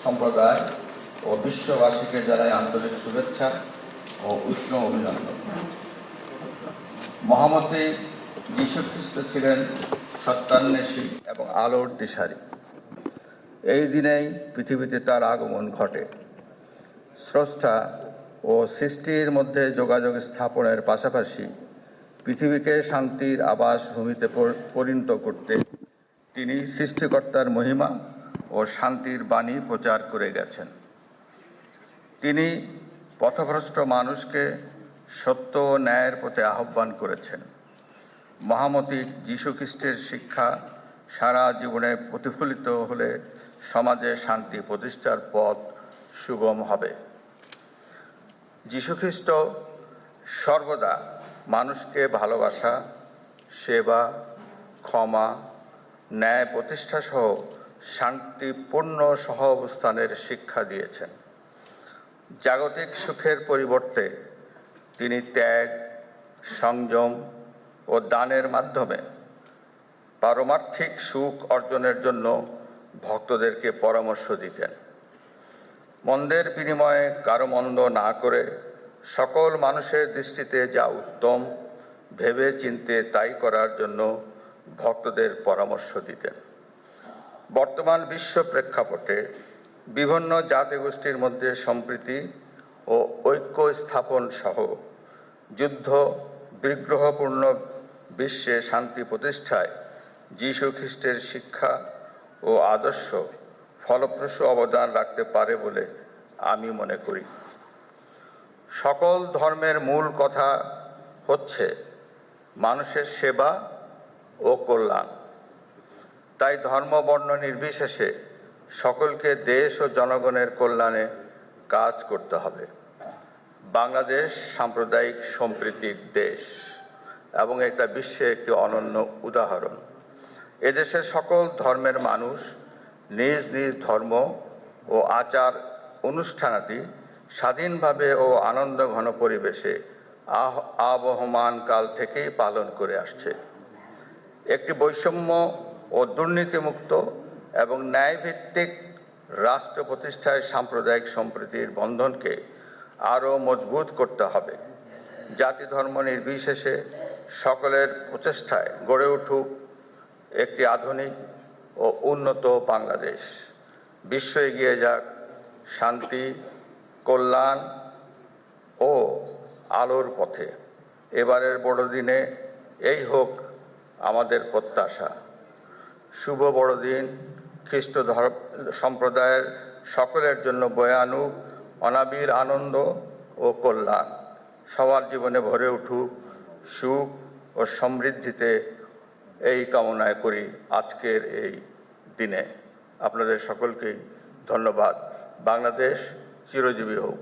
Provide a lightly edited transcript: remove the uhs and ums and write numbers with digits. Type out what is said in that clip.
সম্প্রদায় ও বিশ্ববাসীকে জানাই আন্তরিক শুভেচ্ছা ও উষ্ণ অভিনন্দন। মহামতি যীশুখ্রিস্ট ছিলেন সত্যান্বেষী এবং আলোর দিশারি। এই দিনেই পৃথিবীতে তার আগমন ঘটে। স্রষ্টা ও সৃষ্টির মধ্যে যোগাযোগ স্থাপনের পাশাপাশি পৃথিবীকে শান্তির আবাস ভূমিতে পরিণত করতে তিনি সৃষ্টিকর্তার মহিমা ও শান্তির বাণী প্রচার করে গেছেন। তিনি পথভ্রষ্ট মানুষকে সত্য ও ন্যায়ের পথে আহ্বান করেছেন। মহামতি যীশুখ্রিস্টের শিক্ষা সারা জীবনে প্রতিফলিত হলে সমাজে শান্তি প্রতিষ্ঠার পথ সুগম হবে। যীশুখ্রিস্ট সর্বদা মানুষকে ভালোবাসা, সেবা, ক্ষমা, ন্যায় প্রতিষ্ঠা সহ শান্তিপূর্ণ সহ অবস্থানের শিক্ষা দিয়েছেন। জাগতিক সুখের পরিবর্তে তিনি ত্যাগ, সংযম ও দানের মাধ্যমে পারমার্থিক সুখ অর্জনের জন্য ভক্তদেরকে পরামর্শ দিতেন। মন্দের বিনিময়ে কারো মন্দ না করে সকল মানুষের দৃষ্টিতে যা উত্তম ভেবে চিনতে তাই করার জন্য ভক্তদের পরামর্শ দিতেন। বর্তমান বিশ্ব প্রেক্ষাপটে বিভিন্ন জাতিগোষ্ঠীর মধ্যে সম্প্রীতি ও ঐক্য স্থাপন সহ যুদ্ধ বিগ্রহপূর্ণ বিশ্বে শান্তি প্রতিষ্ঠায় যীশু খ্রিস্টের শিক্ষা ও আদর্শ ফলপ্রসূ অবদান রাখতে পারে বলে আমি মনে করি। সকল ধর্মের মূল কথা হচ্ছে মানুষের সেবা ও কল্যাণ। তাই ধর্ম বর্ণ নির্বিশেষে সকলকে দেশ ও জনগণের কল্যাণে কাজ করতে হবে। বাংলাদেশ সাম্প্রদায়িক সম্প্রীতির দেশ এবং এটা বিশ্বে একটি অনন্য উদাহরণ। এদেশের সকল ধর্মের মানুষ নিজ নিজ ধর্ম ও আচার অনুষ্ঠানাদি স্বাধীনভাবে ও আনন্দঘন পরিবেশে আবহমান কাল থেকেই পালন করে আসছে। একটি বৈষম্য ও দুর্নীতিমুক্ত এবং ন্যায়ভিত্তিক রাষ্ট্র প্রতিষ্ঠায় সাম্প্রদায়িক সম্প্রীতির বন্ধনকে আরও মজবুত করতে হবে। জাতি ধর্ম নির্বিশেষে সকলের প্রচেষ্টায় গড়ে উঠুক একটি আধুনিক ও উন্নত বাংলাদেশ। বিশ্ব এগিয়ে যাক শান্তি, কল্যাণ ও আলোর পথে। এবারের বড়দিনে এই হোক আমাদের প্রত্যাশা। শুভ বড়দিন। খ্রিস্ট ধর্ম সম্প্রদায়ের সকলের জন্য বয়ে আনুক অনাবিল আনন্দ ও কল্যাণ। সবার জীবনে ভরে উঠুক সুখ ও সমৃদ্ধিতে, এই কামনায় করি আজকের এই দিনে। আপনাদের সকলকেই ধন্যবাদ। বাংলাদেশ চিরজীবী হোক।